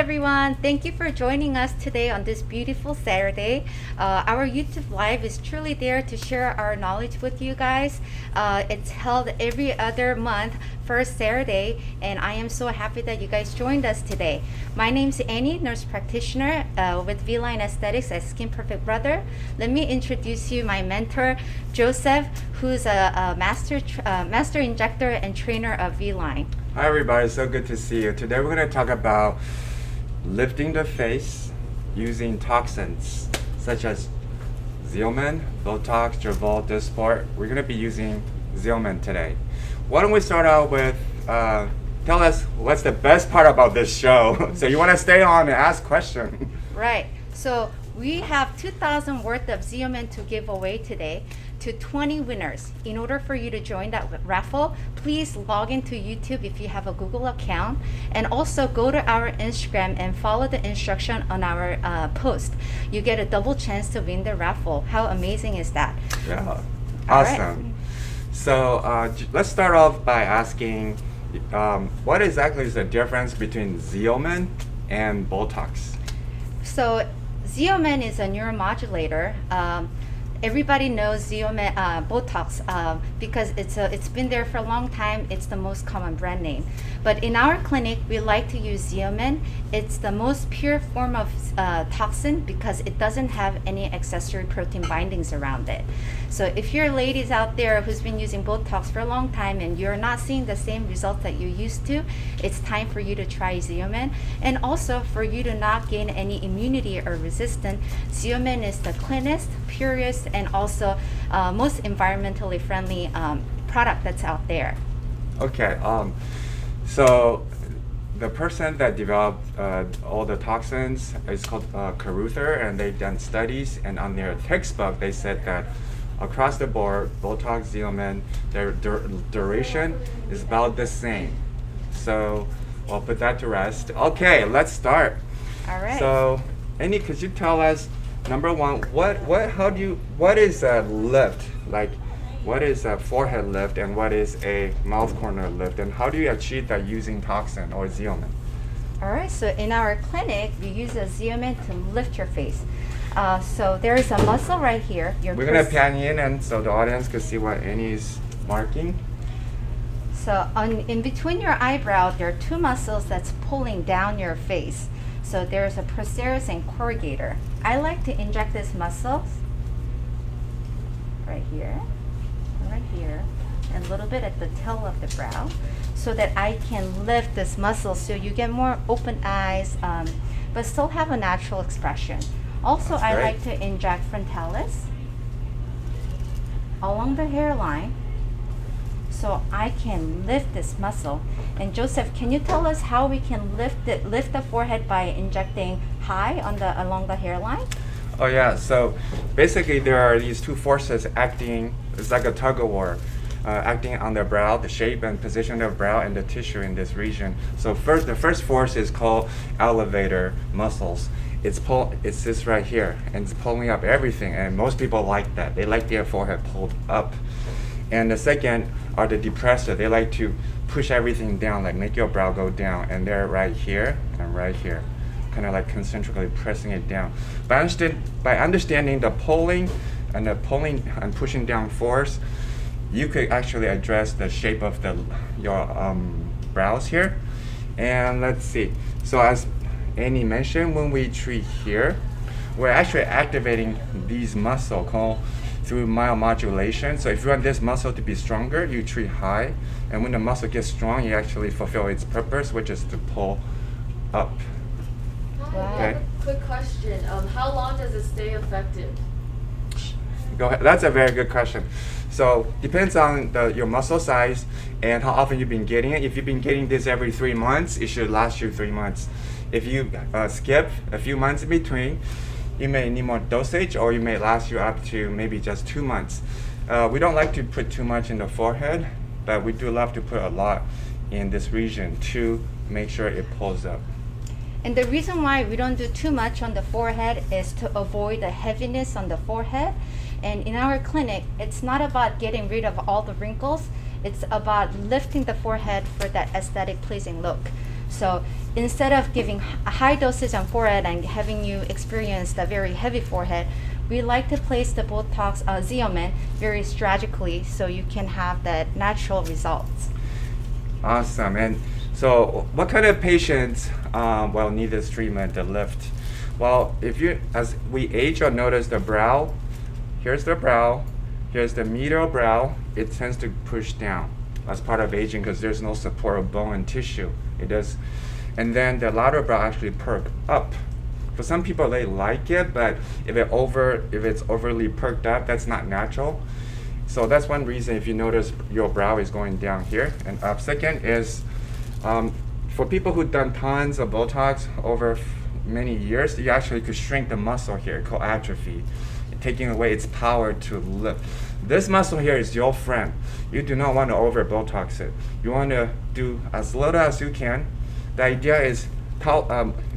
everyone. Thank you for joining us today on this beautiful Saturday. Our YouTube Live is truly there to share our knowledge with you guys. It's held every other month, first Saturday, and I am so happy that you guys joined us today. My name's Annie, nurse practitioner with Vlineaesthetics at Skin Perfect Brother. Let me introduce you my mentor, Joseph, who's a master injector and trainer of Vline. Hi everybody, so good to see you. Today we're going to talk about lifting the face using toxins such as Xeomin, Botox, Raffle, Dysport. We're going to be using Xeomin today. Why don't we start out with, tell us what's the best part about this show. So you want to stay on and ask questions. Right, so we have 2,000 worth of Xeomin to give away today to 20 winners. In order for you to join that raffle, please log into YouTube if you have a Google account, and also go to our Instagram and follow the instruction on our post. You get a double chance to win the raffle. How amazing is that? Yeah, All awesome. right. So let's start off by asking what exactly is the difference between Xeomin and Botox? So Xeomin is a neuromodulator. Everybody knows Xeomin, Botox, because it's been there for a long time. It's the most common brand name. But in our clinic, we like to use Xeomin. It's the most pure form of toxin because it doesn't have any accessory protein bindings around it. So if you're ladies out there who's been using Botox for a long time and you're not seeing the same results that you used to, it's time for you to try Xeomin. And also for you to not gain any immunity or resistance, Xeomin is the cleanest, purest, and also most environmentally friendly product that's out there. Okay, so the person that developed all the toxins is called Caruther, and they've done studies, and on their textbook they said that across the board, Botox, Xeomin, their duration is about the same. So I'll put that to rest. Okay, let's start. All right. So, Annie, could you tell us, number one, what is a lift? Like, what is a forehead lift and what is a mouth corner lift, and how do you achieve that using toxin or Xeomin? All right, so in our clinic, we use a Xeomin to lift your face. So there is a muscle right here. We're gonna pan in, and so the audience can see what Annie's marking. So in between your eyebrow, there are two muscles that's pulling down your face. So there's a procerus and corrugator. I like to inject this muscle right here, and a little bit at the tail of the brow, so that I can lift this muscle so you get more open eyes, but still have a natural expression. Also, I like to inject frontalis along the hairline so I can lift this muscle. And Joseph, can you tell us how we can lift the forehead by injecting high along the hairline? Oh yeah, so basically there are these two forces acting, it's like a tug of war, acting on the brow, the shape and position of the brow and the tissue in this region. So the first force is called elevator muscles. It's this right here, and it's pulling up everything, and most people like that. They like their forehead pulled up. And the second are the depressor. They like to push everything down, like make your brow go down, and they're right here and right here, kind of like concentrically pressing it down. By understanding the pulling and pushing down force, you could actually address the shape of your brows here. And let's see. So as Annie mentioned, when we treat here, we're actually activating these muscles called through myomodulation. So if you want this muscle to be stronger, you treat high, and when the muscle gets strong, you actually fulfill its purpose, which is to pull up. Hi, I have a quick question. How long does it stay effective? Go ahead. That's a very good question. So depends on your muscle size and how often you've been getting it. If you've been getting this every 3 months, it should last you 3 months. If you skip a few months in between, you may need more dosage, or you may last you up to maybe just 2 months. We don't like to put too much in the forehead, but we do love to put a lot in this region to make sure it pulls up. And the reason why we don't do too much on the forehead is to avoid the heaviness on the forehead. And in our clinic, it's not about getting rid of all the wrinkles. It's about lifting the forehead for that aesthetic pleasing look. So instead of giving a high dosage on forehead and having you experience the very heavy forehead, we like to place the Botox Xeomin very strategically so you can have that natural results. Awesome. And so what kind of patients need this treatment, the lift? Well, as we age, you'll notice the brow. Here's the brow. Here's the medial brow. It tends to push down as part of aging because there's no support of bone and tissue. It does. And then the lateral brow actually perk up. For some people, they like it, but if it's overly perked up, that's not natural. So that's one reason if you notice your brow is going down here and up. Second is for people who've done tons of Botox over many years, you actually could shrink the muscle here called atrophy, taking away its power to lift. This muscle here is your friend. You do not want to over Botox it. You want to do as little as you can. The idea is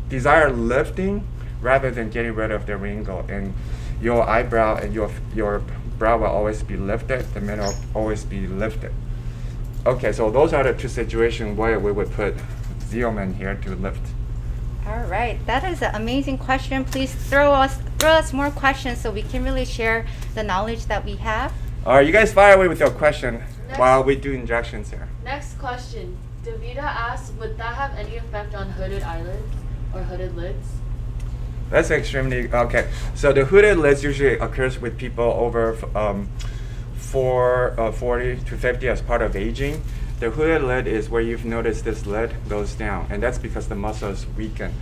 desire lifting rather than getting rid of the wrinkle, and your eyebrow and your brow will always be lifted, the middle will always be lifted. Okay, so those are the two situations where we would put Xeomin here to lift. All right, that is an amazing question. Please throw us more questions so we can really share the knowledge that we have. All right, you guys fire away with your question Next. while we do injections here. Next question. Davida asks, would that have any effect on hooded eyelids or hooded lids? That's extremely okay. So the hooded lids usually occurs with people over 40 to 50 as part of aging. The hooded lid is where you've noticed this lid goes down, and that's because the muscle is weakened.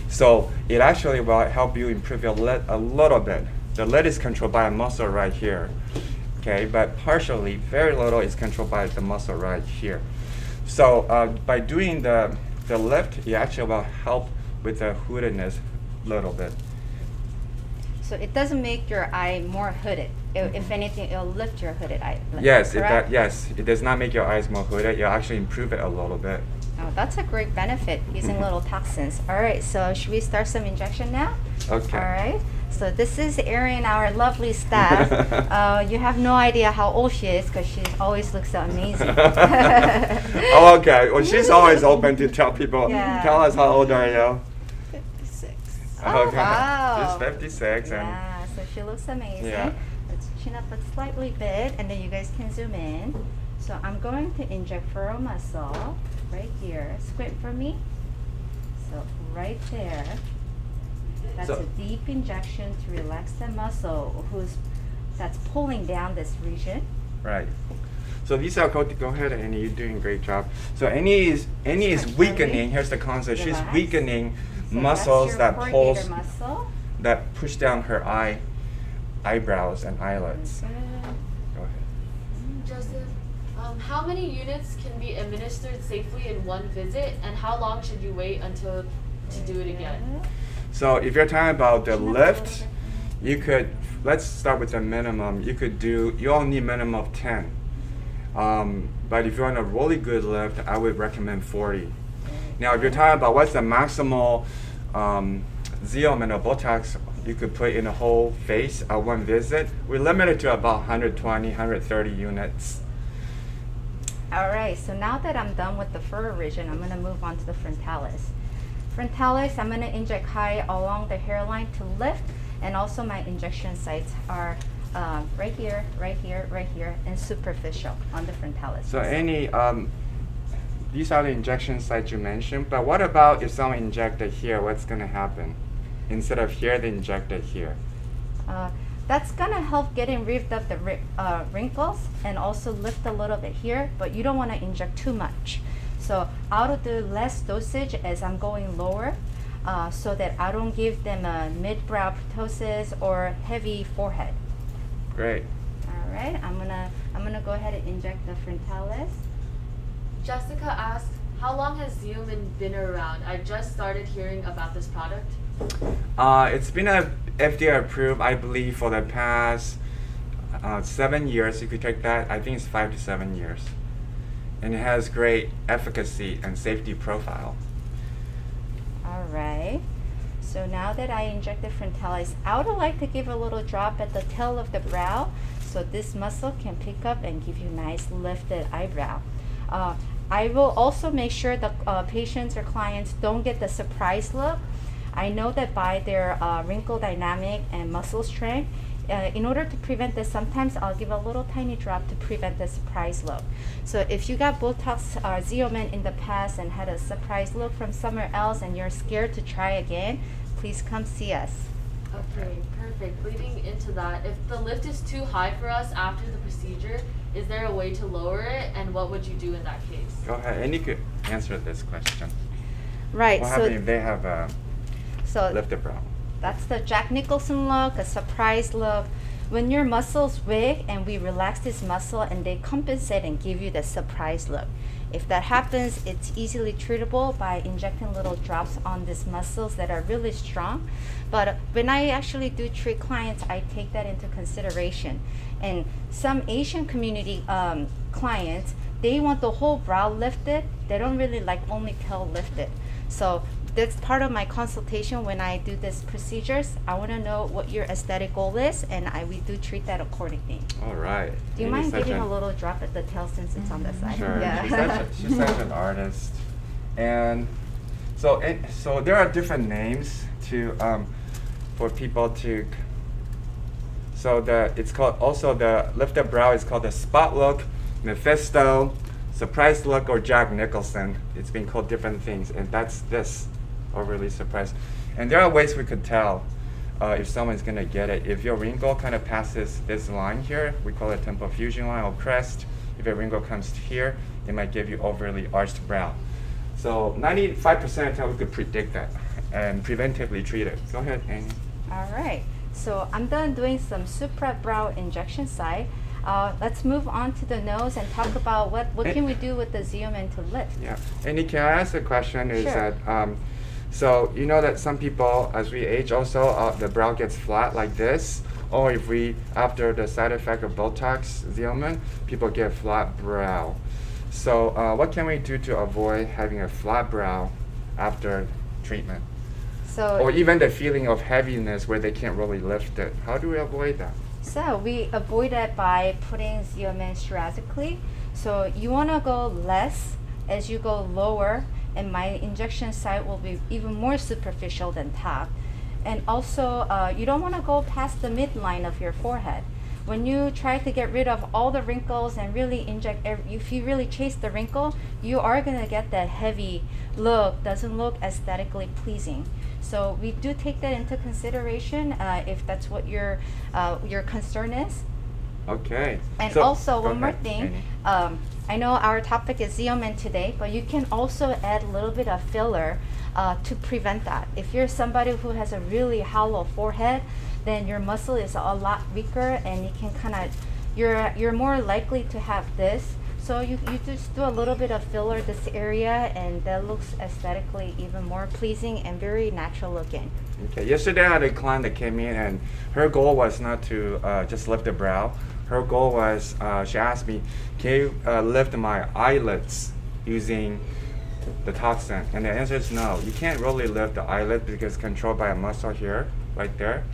So it actually will help you improve your lid a little bit. The lid is controlled by a muscle right here, okay? But partially, very little is controlled by the muscle right here. So by doing the lift, it actually will help with the hoodedness a little bit. So it doesn't make your eye more hooded. If anything, it'll lift your hooded eye. Yes, correct? it does not make your eyes more hooded. It'll actually improve it a little bit. Oh, that's a great benefit, using little toxins. All right, so should we start some injection now? Okay. All right. So this is Erin, our lovely staff. You have no idea how old she is because she always looks so amazing. Oh, okay. Well, she's always open to tell people. Yeah. Tell us how old are you? 56. Oh, Okay. wow. She's 56 and Yeah, so she looks amazing. Yeah. Let's chin up a slightly bit, and then you guys can zoom in. So I'm going to inject furrow muscle right here. Squint for me. So right there. That's So- a deep injection to relax the muscle that's pulling down this region. right. So these are go ahead, Annie. You're doing a great job. So Annie is weakening. Here's the concept. She's Relax. weakening So muscles that's that your pulls corrugator muscle. that push down her eyebrows and eyelids. Good. Go ahead. Joseph, how many units can be administered safely in one visit, and how long should you wait until to do it again? So if you're talking about the Chin up a little lift, bit. you could, let's start with the minimum. You only need minimum of 10. But if you want a really good lift, I would recommend 40. Now, if you're talking about what's the maximal Xeomin or Botox you could put in a whole face at one visit, we're limited to about 120, 130 units. All right, so now that I'm done with the furrow region, I'm going to move on to the frontalis. Frontalis, I'm going to inject high along the hairline to lift, and also my injection sites are right here, right here, right here, and superficial on the frontalis. So Annie, these are the injection sites you mentioned, but what about if someone injected here, what's going to happen? Instead of here, they injected here. That's gonna help getting rid of the wrinkles and also lift a little bit here, but you don't want to inject too much. So I'll do less dosage as I'm going lower, so that I don't give them a mid-brow ptosis or heavy forehead. Great. All right, I'm gonna go ahead and inject the frontalis. Jessica asks, how long has Xeomin been around? I just started hearing about this product. It's been FDA approved, I believe, for the past 7 years. You could take that. I think it's 5 to 7 years, and it has great efficacy and safety profile. All right. So now that I injected frontalis, I would like to give a little drop at the tail of the brow, so this muscle can pick up and give you nice lifted eyebrow. I will also make sure the patients or clients don't get the surprise look. I know that by their wrinkle dynamic and muscle strength, in order to prevent this, sometimes I'll give a little tiny drop to prevent the surprise look. So if you got Botox or Xeomin in the past and had a surprise look from somewhere else and you're scared to try again, please come see us. Okay, perfect. Leading into that, if the lift is too high for us after the procedure, is there a way to lower it, and what would you do in that case? Go ahead, and you could answer this question. Right. What So happens if they have a so lifted brow? that's the Jack Nicholson look, a surprise look. When your muscles wig and we relax this muscle and they compensate and give you the surprise look. If that happens, it's easily treatable by injecting little drops on these muscles that are really strong. But when I actually do treat clients, I take that into consideration. And some Asian community clients, they want the whole brow lifted. They don't really like only tail lifted. So that's part of my consultation when I do these procedures. I want to know what your aesthetic goal is, and we do treat that accordingly. All right. Do you Amy mind such giving an- a little drop at the tail since it's on the side? Sure. Yeah. She's such an artist, and so there are different names to for people to. So it's called also the lifted brow is called the spot look, Mephisto, surprise look, or Jack Nicholson. It's been called different things, and that's this overly surprised. And there are ways we could tell if someone's gonna get it. If your wrinkle kind of passes this line here, we call it temple fusion line or crest. If a wrinkle comes here, it might give you overly arched brow. So 95% of the time we could predict that and preventively treat it. Go ahead, Amy. All right. So I'm done doing some supra brow injection side. Let's move on to the nose and talk about what can we do with the Xeomin to lift. Yeah. Andy, can I ask a question? Is Sure. that so you know that some people, as we age, also the brow gets flat like this, or if we after the side effect of Botox, Xeomin, people get flat brow. So what can we do to avoid having a flat brow after treatment, So or even the feeling of heaviness where they can't really lift it? How do we avoid that? So we avoid it by putting Xeomin strategically. So you want to go less as you go lower, and my injection site will be even more superficial than top. And also, you don't want to go past the midline of your forehead. When you try to get rid of all the wrinkles and really inject, if you really chase the wrinkle, you are going to get that heavy look, doesn't look aesthetically pleasing. So we do take that into consideration if that's what your concern is. Okay. And So- also, go one more ahead, thing. Amy. I know our topic is Xeomin today, but you can also add a little bit of filler to prevent that. If you're somebody who has a really hollow forehead, then your muscle is a lot weaker, and you can kind of you're more likely to have this. So you just do a little bit of filler this area, and that looks aesthetically even more pleasing and very natural looking. Okay. Yesterday I had a client that came in, and her goal was not to just lift the brow. Her goal was she asked me, "Can you lift my eyelids using the toxin?" And the answer is no. You can't really lift the eyelid because it's controlled by a muscle here, right there.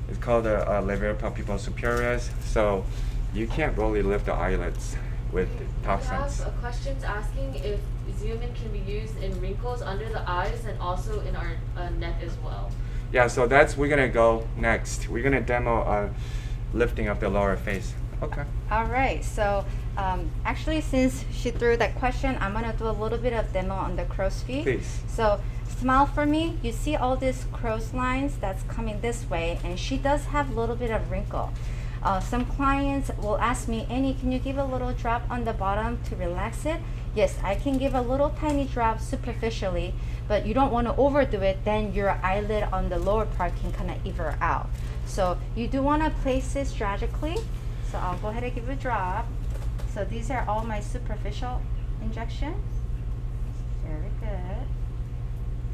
It's called the levator palpebral superioris. So you can't really lift the eyelids with We toxins. have questions asking if Xeomin can be used in wrinkles under the eyes and also in our neck as well. Yeah, so we're gonna go next. We're gonna demo lifting of the lower face. Okay. All right, so actually, since she threw that question, I'm gonna do a little bit of demo on the crow's feet. Please. So smile for me. You see all these crow's lines that's coming this way, and she does have a little bit of wrinkle. Some clients will ask me, Annie, can you give a little drop on the bottom to relax it? Yes, I can give a little tiny drop superficially, but you don't want to overdo it, then your eyelid on the lower part can kind of even out. So you do want to place it strategically. So I'll go ahead and give a drop. So these are all my superficial injections. Very good.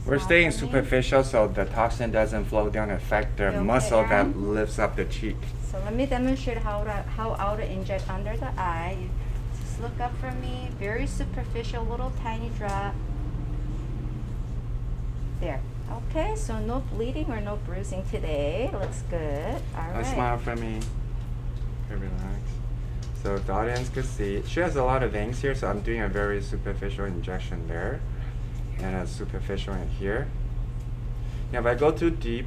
We're Smile staying for me. superficial so the toxin doesn't flow down and affect the Okay, muscle that Aaron? lifts up the cheek. So let me demonstrate how to inject under the eye. You just look up from me, very superficial, little tiny drop. There. Okay, so no bleeding or no bruising today. Looks good. All right. Smile for me. Okay, relax. So if the audience could see, she has a lot of veins here, so I'm doing a very superficial injection there, and a superficial in here. Now if I go too deep,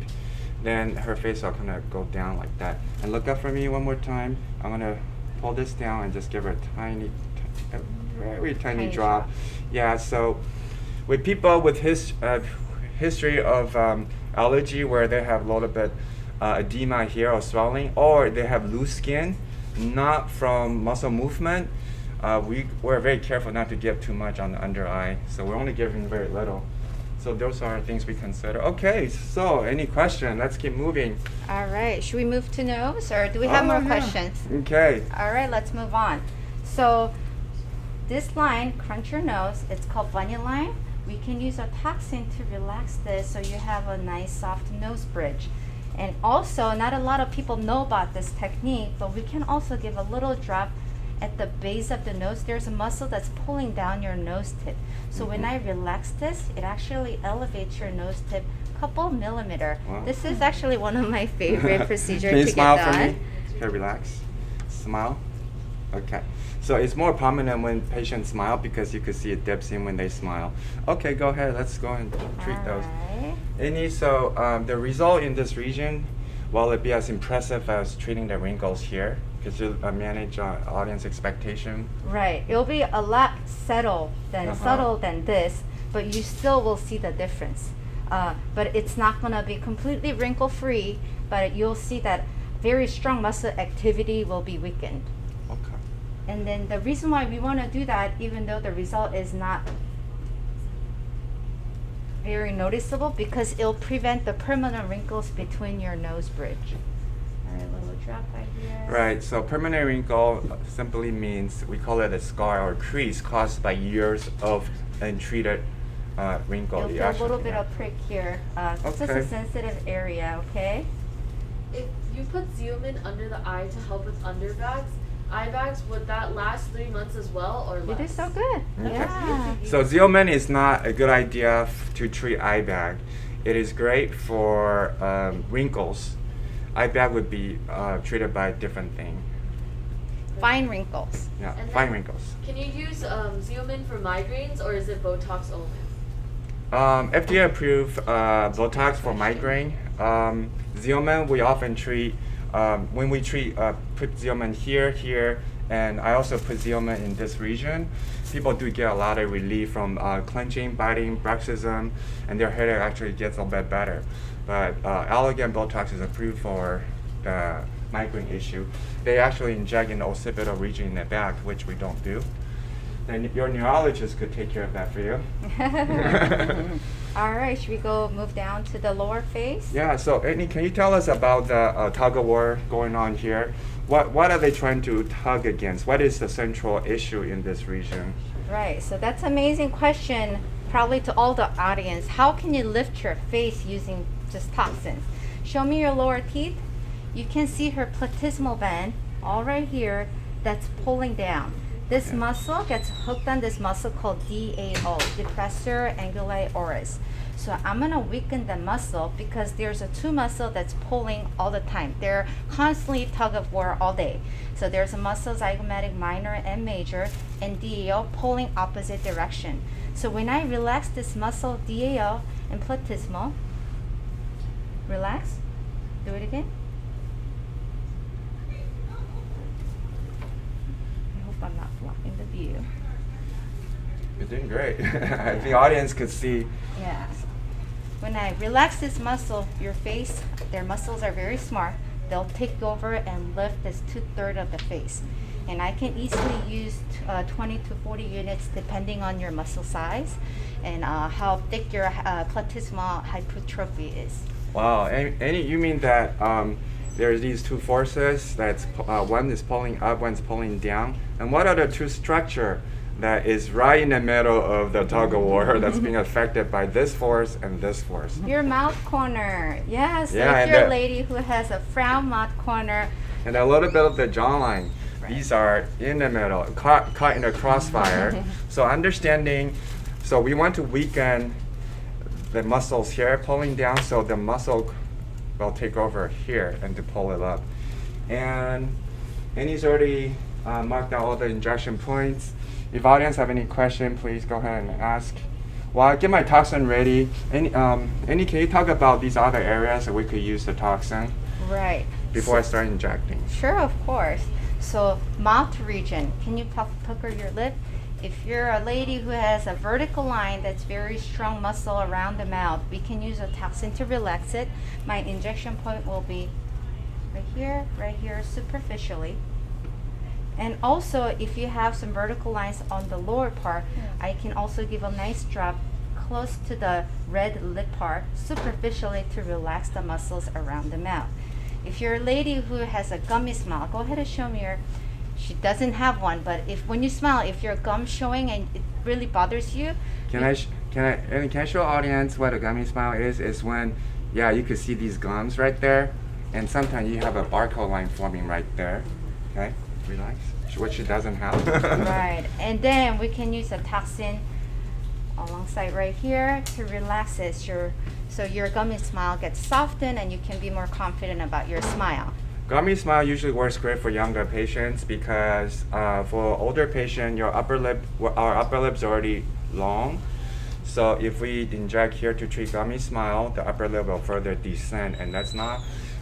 then her face will kind of go down like that. And look up for me one more time. I'm gonna pull this down and just give her a tiny, a very tiny drop. Yeah, so with people with history of allergy where they have a little bit edema here or swelling, or they have loose skin, not from muscle movement, we're very careful not to give too much on the under eye. So we're only giving very little. So those are things we consider. Okay, so any question? Let's keep moving. All right, should we move to nose or do we have more questions? Okay. All right, let's move on. So this line, crunch your nose, it's called Vlineaesthetics line. We can use a toxin to relax this so you have a nice soft nose bridge. And also, not a lot of people know about this technique, but we can also give a little drop at the base of the nose. There's a muscle that's pulling down your nose tip. So when I relax this, it actually elevates your nose tip a couple millimeter. Wow. This is actually one of my favorite procedures Can you to smile get for done. me? Okay, relax. Smile. Okay. So it's more prominent when patients smile because you could see it dips in when they smile. Okay, go ahead. Let's go and treat those. Alright. The result in this region, will it be as impressive as treating the wrinkles here? Could you manage audience expectation? Right. It'll be a lot subtle than this, but you still will see the difference. But it's not gonna be completely wrinkle free, but you'll see that very strong muscle activity will be weakened. Okay. And then the reason why we want to do that, even though the result is not very noticeable, because it'll prevent the permanent wrinkles between your nose bridge. All right, little drop right here. Right, so permanent wrinkle simply means we call it a scar or crease caused by years of untreated wrinkle. You'll feel a little bit of prick here. This is Okay. a sensitive area, okay? If you put Xeomin under the eye to help with under bags, eye bags, would that last 3 months as well or You less? did so good. Okay. Yeah. So Xeomin is not a good idea to treat eye bag. It is great for wrinkles. Eye bag would be treated by a different thing. Fine wrinkles. Yeah, And fine then- wrinkles. Can you use Xeomin for migraines or is it Botox only? FDA approved Botox for migraine. Xeomin we often treat when we treat put Xeomin here, and I also put Xeomin in this region. People do get a lot of relief from clenching, biting, bruxism, and their headache actually gets a bit better. But Allergan Botox is approved for the migraine issue. They actually inject in the occipital region in the back, which we don't do. Then your neurologist could take care of that for you. All right, should we go move down to the lower face? Yeah, so Annie, can you tell us about the tug of war going on here? What are they trying to tug against? What is the central issue in this region? Right, so that's an amazing question, probably to all the audience. How can you lift your face using just toxins? Show me your lower teeth. You can see her platysmal band, all right here, that's pulling down. This Okay. muscle gets hooked on this muscle called DAO, depressor anguli oris. So I'm gonna weaken the muscle because there's a two muscle that's pulling all the time. They're constantly tug of war all day. So there's a muscle zygomatic minor and major, and DAO pulling opposite direction. So when I relax this muscle DAO and platysmal, relax, do it again. I hope I'm not blocking the view. You're doing great. I think the audience could see. Yeah. When I relax this muscle, your face, their muscles are very smart. They'll take over and lift this 2/3 of the face. And I can easily use 20 to 40 units depending on your muscle size and how thick your platysmal hypertrophy is. Wow, Annie, you mean that there's these two forces that's one is pulling up, one's pulling down, and what are the two structure that is right in the middle of the tug of war that's being affected by this force and this force? Your mouth corner. Yes, so Yeah, if and you're a the- lady who has a frown mouth corner, And a little bit of the jawline. Right. These are in the middle, caught in a crossfire. So understanding, so we want to weaken the muscles here pulling down, so the muscle will take over here and to pull it up. And Annie's already mark down all the injection points. If audience have any question, please go ahead and ask. While I get my toxin ready, can you talk about these other areas that we could use the toxin Right. before I start injecting? Sure, of course. So mouth region, can you pucker your lip? If you're a lady who has a vertical line that's very strong muscle around the mouth, we can use a toxin to relax it. My injection point will be right here, superficially. And also, if you have some vertical lines on the lower part, I can also give a nice drop close to the red lip part, superficially, to relax the muscles around the mouth. If you're a lady who has a gummy smile, go ahead and show me your. She doesn't have one, but when you smile, if your gum showing and it really bothers you, Can I show audience what a gummy smile is? Is when, yeah, you can see these gums right there, and sometimes you have a barcode line forming right there. Okay, relax. Which she doesn't have. right. And then we can use a toxin alongside right here to relax it. So your gummy smile gets softened, and you can be more confident about your smile. Gummy smile usually works great for younger patients because for older patient, our upper lip's already long. So if we inject here to treat gummy smile, the upper lip will further descend, and that's not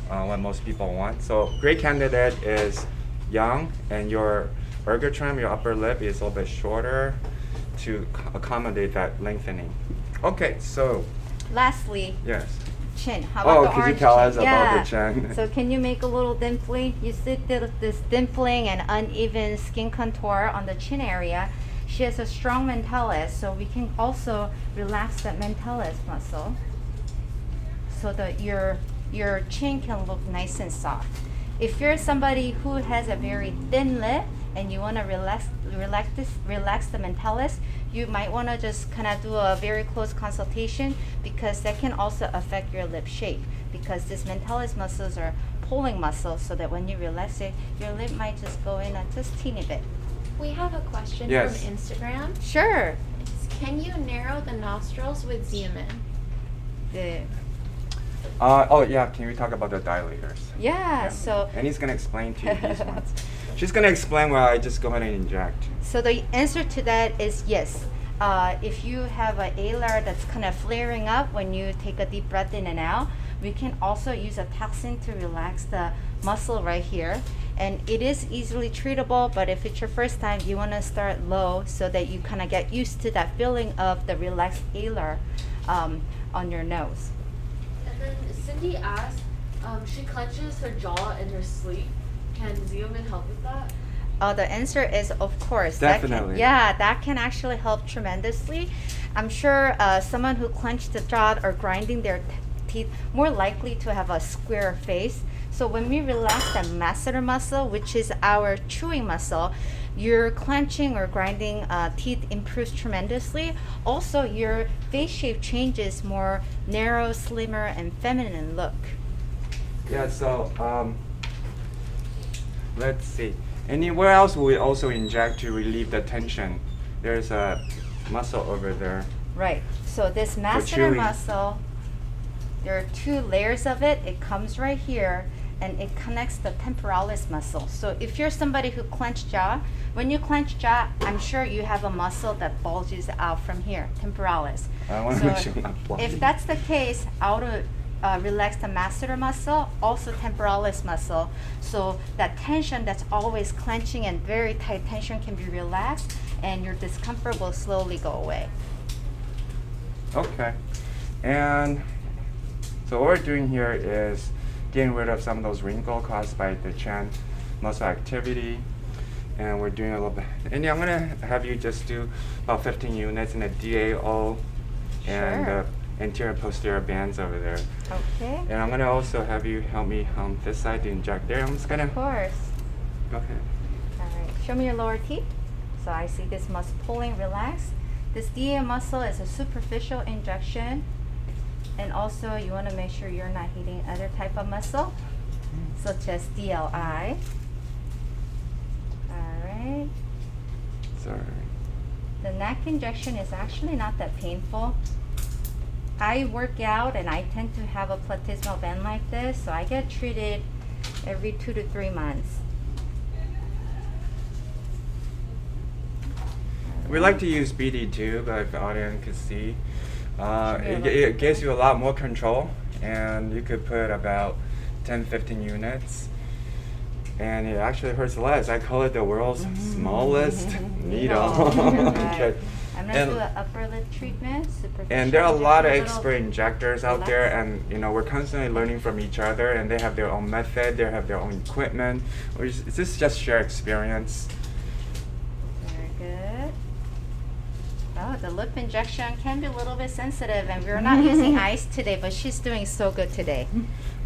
what most people want. So great candidate is young, and your ergotrim, your upper lip, is a little bit shorter to accommodate that lengthening. Okay, so Lastly, yes. chin. How about the could you orange tell chin? us about the chin? So can you make a little dimply? You see this dimpling and uneven skin contour on the chin area. She has a strong mentalis, so we can also relax that mentalis muscle so that your chin can look nice and soft. If you're somebody who has a very thin lip and you want to relax the mentalis, you might want to just kind of do a very close consultation, because that can also affect your lip shape, because these mentalis muscles are pulling muscles, so that when you relax it, your lip might just go in a just teeny bit. We have a question Yes. from Instagram. Sure. Can you narrow the nostrils with Xeomin? Yeah, can we talk about the dilators? Yeah, so And he's gonna explain to you these ones. She's gonna explain while I just go ahead and inject. So the answer to that is yes. If you have an alar that's kind of flaring up when you take a deep breath in and out, we can also use a toxin to relax the muscle right here. And it is easily treatable, but if it's your first time, you want to start low so that you kind of get used to that feeling of the relaxed alar on your nose. And then Cindy asked, she clenches her jaw in her sleep. Can Xeomin help with that? The answer is of course. Definitely. That can actually help tremendously. I'm sure someone who clenched the jaw or grinding their teeth more likely to have a square face. So when we relax the masseter muscle, which is our chewing muscle, your clenching or grinding teeth improves tremendously. Also, your face shape changes, more narrow, slimmer, and feminine look. Yeah, so let's see. Anywhere else we also inject to relieve the tension? There's a muscle over there. Right. So this masseter chewing. muscle, there are two layers of it. It comes right here, and it connects the temporalis muscle. So if you're somebody who clenched jaw, when you clench jaw, I'm sure you have a muscle that bulges out from here, temporalis. I want to make sure I'm not blind. If that's the case, I would relax the masseter muscle, also temporalis muscle. So that tension that's always clenching and very tight tension can be relaxed, and your discomfort will slowly go away. Okay. And so what we're doing here is getting rid of some of those wrinkles caused by the chin muscle activity. And we're doing a little bit. And I'm gonna have you just do about 15 units in the DAO and Sure. the anterior posterior bands over there. Okay. And I'm gonna also have you help me on this side to inject there. I'm just gonna Of course. go ahead. All right. Show me your lower teeth. So I see this muscle pulling, relax. This DA muscle is a superficial injection. And also you want to make sure you're not hitting other type of muscle, such as DLI. All right. Sorry. The neck injection is actually not that painful. I work out and I tend to have a platysmal band like this, so I get treated every 2 to 3 months. We like to use BD2, but if the audience could see, Should be able it gives you a lot more control, and you could put about 10-15 units. And it actually hurts less. I call it the world's smallest needle. Okay. I'm gonna And- do an upper lip treatment. And there are a lot of superficial, expert injectors out there, and we're constantly learning from each other. And they have their own method, they have their own equipment. This is just share experience. Very good. Oh, the lip injection can be a little bit sensitive, and we're not using ice today, but she's doing so good today.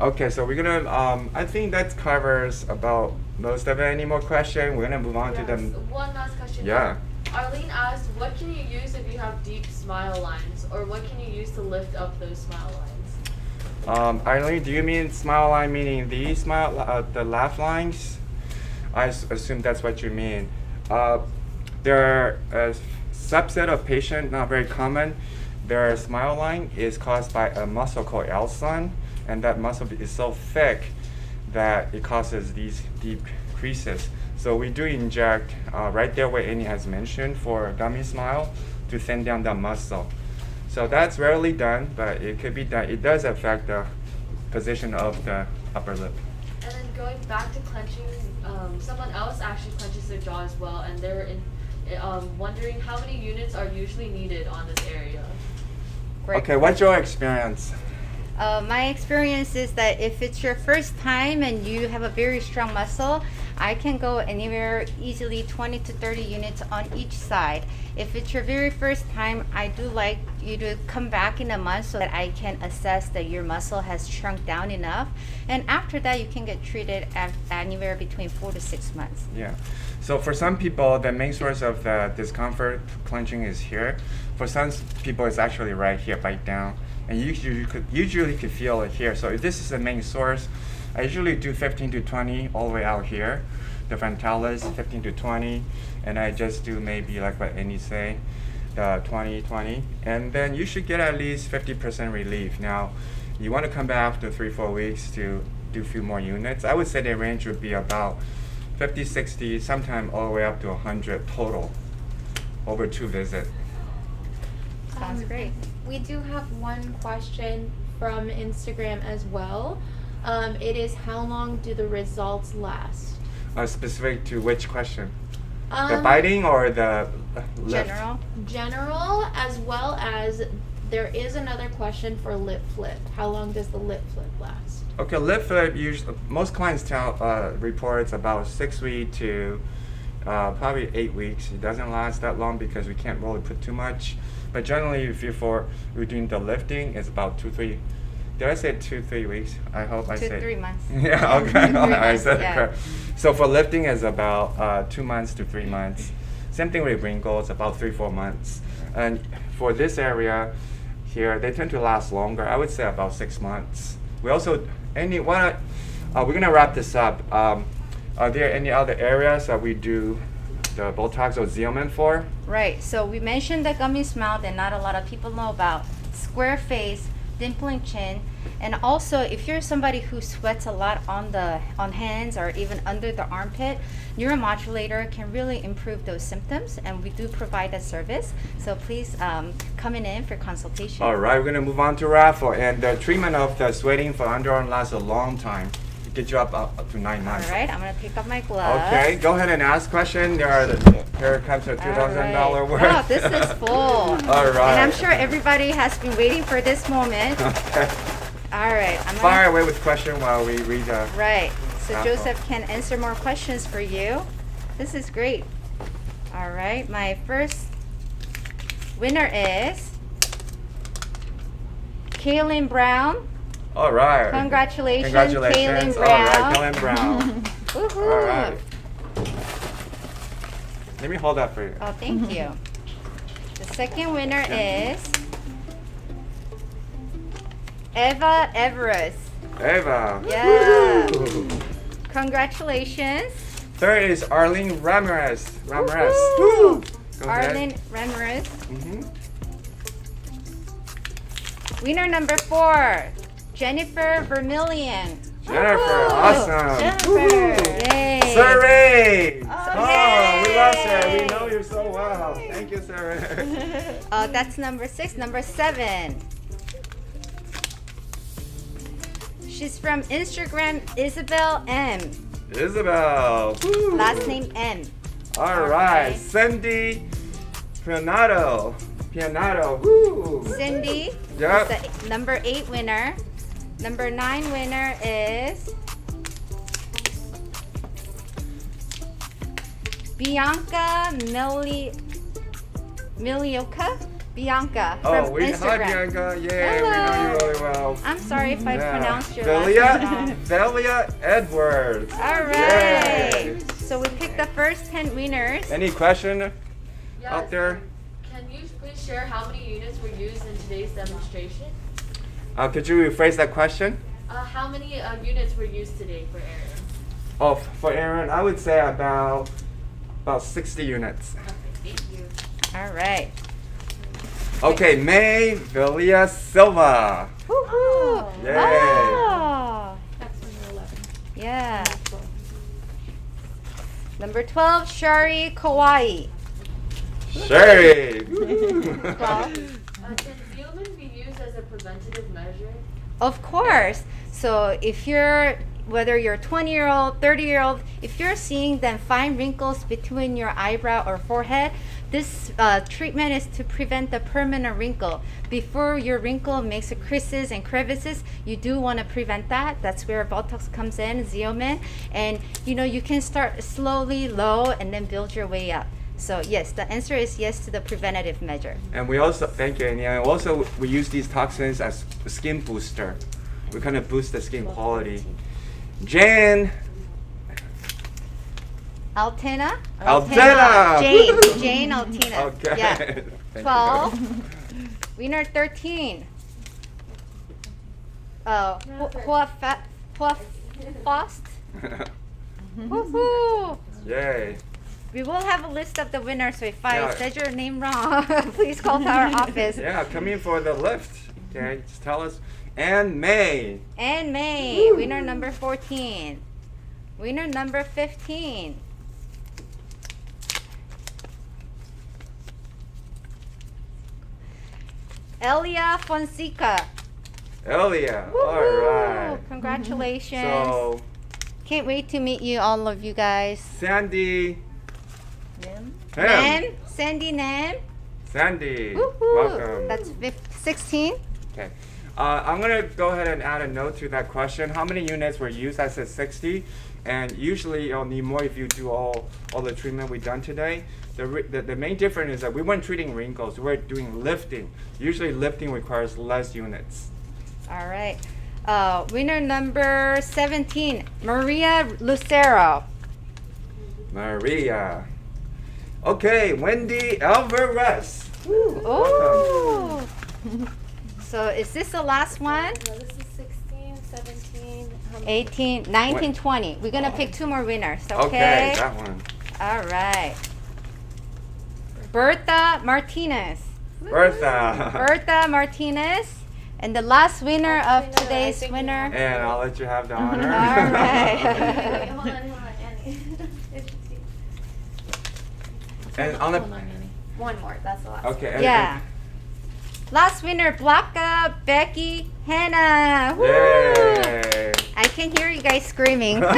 Okay, so we're gonna. I think that covers about most of it. Any more questions? We're gonna move on to Yes. them. One last question. Yeah. Arlene asked, what can you use if you have deep smile lines, or what can you use to lift up those smile lines? Eileen, do you mean smile line meaning the smile, the laugh lines? I assume that's what you mean. There are a subset of patients, not very common. Their smile line is caused by a muscle called L-sun, and that muscle is so thick that it causes these deep creases. So we do inject right there where Annie has mentioned for gummy smile to thin down the muscle. So that's rarely done, but it could be done. It does affect the position of the upper lip. And then going back to clenching, someone else actually clenches their jaw as well, and they were wondering how many units are usually needed on this area. Great. Okay, what's your experience? My experience is that if it's your first time and you have a very strong muscle, I can go anywhere easily 20 to 30 units on each side. If it's your very first time, I do like you to come back in a month so that I can assess that your muscle has shrunk down enough. And after that, you can get treated at anywhere between 4 to 6 months. Yeah. So for some people, the main source of the discomfort clenching is here. For some people, it's actually right here, bite down. And you usually could feel it here. So if this is the main source, I usually do 15 to 20 all the way out here. The frontalis, 15 to 20. And I just do maybe like what Annie say, the 20, 20. And then you should get at least 50% relief. Now, you want to come back after 3-4 weeks to do a few more units. I would say the range would be about 50, 60, sometime all the way up to 100 total over 2 visits. Sounds great. We do have one question from Instagram as well. It is, how long do the results last? Specific to which question? The Um, biting or the lift? General. General, as well as there is another question for lip flip. How long does the lip flip last? Okay, lip flip, usually, most clients reports about 6 weeks to probably 8 weeks. It doesn't last that long because we can't really put too much. But generally, if we're doing the lifting, it's about 2-3. Did I say 2-3 weeks? I hope I 2 said 3 months. Yeah, okay. 2-3 I months, said it yeah. correct. So for lifting is about 2 months to 3 months. Same thing with wrinkles, about 3-4 months. And for this area here, they tend to last longer. I would say about 6 months. We also we're gonna wrap this up. Are there any other areas that we do the Botox or Xeomin for? Right. So we mentioned the gummy smile that not a lot of people know about. Square face, dimpling chin, and also if you're somebody who sweats a lot on hands or even under the armpit, neuromodulator can really improve those symptoms, and we do provide that service. So please come in for consultation. All right, we're gonna move on to Raffle, and the treatment of the sweating for underarm lasts a long time. Get you up to 9 months. All right, I'm gonna take off my gloves. Okay, go ahead and ask question. Here comes a $2,000 All worth. right. Wow, this is full. All right. And I'm sure everybody has been waiting for this moment. Okay. All right, I'm Fire gonna. away with question while we read the. Right. So Raffle. Joseph can answer more questions for you. This is great. All right, my first winner is Kaylin Brown. All right. Congratulations, Congratulations. Kaylin All right, Brown. Kaylin Brown. Woohoo. All right. Let me hold that for you. Oh, thank you. The second winner is Eva Everest. Eva. Yeah. Woo. Congratulations. Third is Arlene Ramirez. Ramirez. Woo. Go ahead. Arlene Ramirez. Mhm. Winner number 4, Jennifer Vermillion. Jennifer, Woohoo. awesome. Jennifer. Yay. Survey. So Oh, we Yay! love Sarah. We know you so well. Thank you, Sarah. That's number 6. Number 7. She's from Instagram, Isabel M. Isabel. Woo. Last name M. All right. Okay. Cindy Pianato. Woo. Cindy Yep. is the number 8 winner. Number 9 winner is Bianca Milioka. Bianca from Oh, hi Instagram. Bianca. Yay, we know you really well. I'm sorry if I pronounced your last name wrong. Velia Edwards. All right. Yay. So we picked the first 10 winners. Any question Yes. out there? Can you please share how many units were used in today's demonstration? Could you rephrase that question? How many units were used today for Aaron? Oh, for Aaron, I would say about 60 units. Okay, thank you. All right. Okay, May Velia Silva. Woohoo! Yay. Oh, That's number 11. yeah. Number 12, Shari Kawai. Sherry. Well, Can Xeomin be used as a preventative measure? of course. So if you're, whether you're 20-year-old, 30-year-old, if you're seeing them fine wrinkles between your eyebrow or forehead, this treatment is to prevent the permanent wrinkle. Before your wrinkle makes creases and crevices, you do want to prevent that. That's where Botox comes in, Xeomin. And you can start slowly low and then build your way up. So yes, the answer is yes to the preventative measure. And we also, thank you, Anya. And also, we use these toxins as a skin booster. We kind of boost the skin quality. Jan. Altena? Altena! Jane Altena. Okay. Yeah. Thank you. 12. Winner 13. Oh, Fost. Woohoo! Yay. We will have a list of the winners, so if I Yeah. said your name wrong, please call to our office. Yeah, come in for the lift. Okay, just tell us. And May. And May, winner number 14. Winner number 15. Elia Fonseca. Elia. All Woohoo! right. Congratulations. So, Can't wait to meet you, all of you guys. Sandy. Nam, Sandy Nam. Sandy. Woohoo! Welcome. That's 16. Okay. I'm going to go ahead and add a note to that question. How many units were used? I said 60. And usually you'll need more if you do all the treatment we've done today. The main difference is that we weren't treating wrinkles. We're doing lifting. Usually lifting requires less units. All right. Winner number 17, Maria Lucero. Maria. Okay, Wendy Alvarez. Oh. So is this the last one? No, this is 16, 17. how many? 18, 19, What? 20. We're going to pick 2 more winners, okay? Okay, that one. All right. Bertha Martinez. Bertha. Bertha Martinez. And the last winner I of think I today's know. winner. And I'll let you have the honor. All right. Wait, hold on, Annie. And on the Hold on, Annie. One more, that's the last. okay. Yeah. Last winner, Blanca Becky Hannah. Woo! Yay. I can hear you guys screaming. Okay.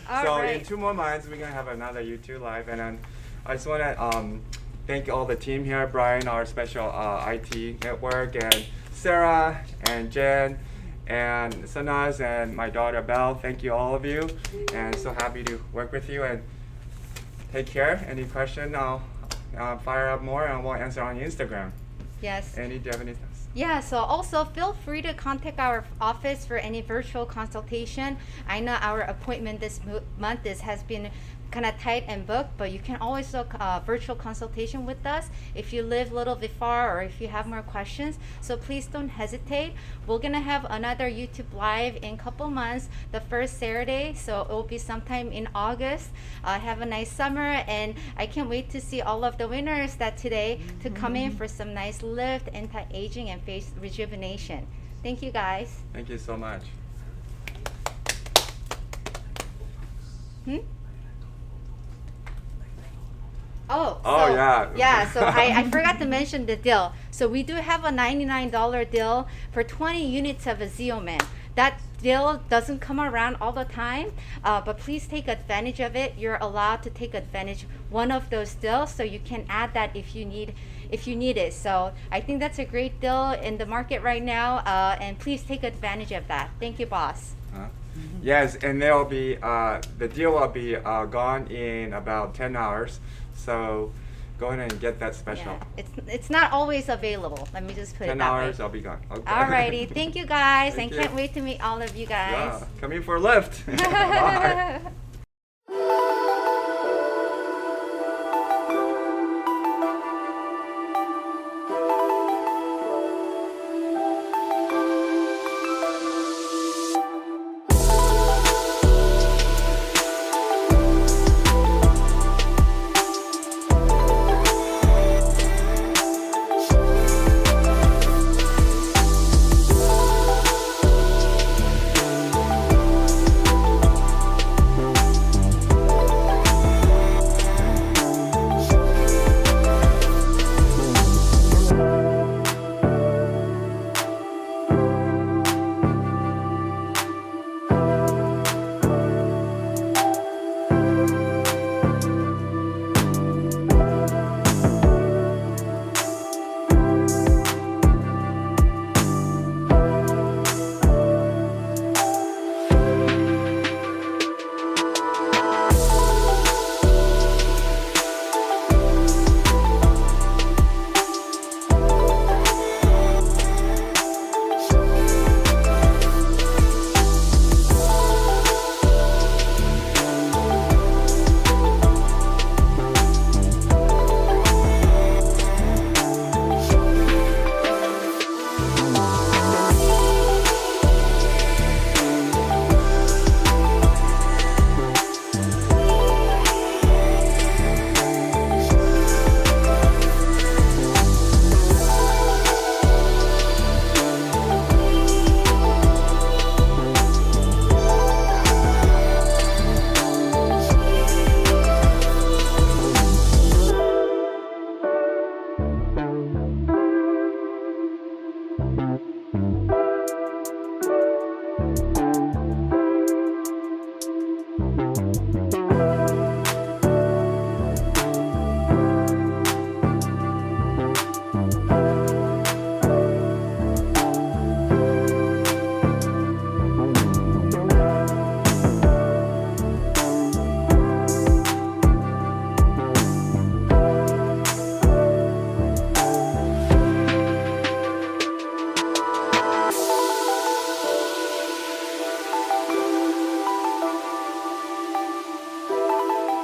All So right. in 2 more months, we're gonna have another YouTube live, and then I just wanna thank all the team here, Brian, our special IT network, and Sarah and Jen, and Sanaz, and my daughter Belle. Thank you, all of you, and so happy to work with you. And take care. Any question, I'll fire up more, and we'll answer on Instagram. Yes. Annie, do you have anything? Yeah, so also feel free to contact our office for any virtual consultation. I know our appointment this month has been kind of tight and booked, but you can always look virtual consultation with us if you live a little bit far or if you have more questions. So please don't hesitate. We're gonna have another YouTube live in a couple months, the first Saturday, so it will be sometime in August. Have a nice summer, and I can't wait to see all of the winners that today to come in for some nice lift, anti-aging, and face rejuvenation. Thank you guys. Thank you so much. Hmm? Oh, Oh, so, yeah. Yeah, so I forgot to mention the deal. So we do have a $99 deal for 20 units of a Xeomin. That deal doesn't come around all the time, but please take advantage of it. You're allowed to take advantage one of those deals, so you can add that if you need it. So I think that's a great deal in the market right now, and please take advantage of that. Thank you, boss. Yes, and they'll be the deal will be gone in about 10 hours. So go ahead and get that special. Yeah, it's not always available. Let me just put 10 it that hours, way. I'll be gone. Okay. Alrighty, thank you guys, Thank and you. can't wait to meet all of you guys. Yeah, come in for a lift. Bye.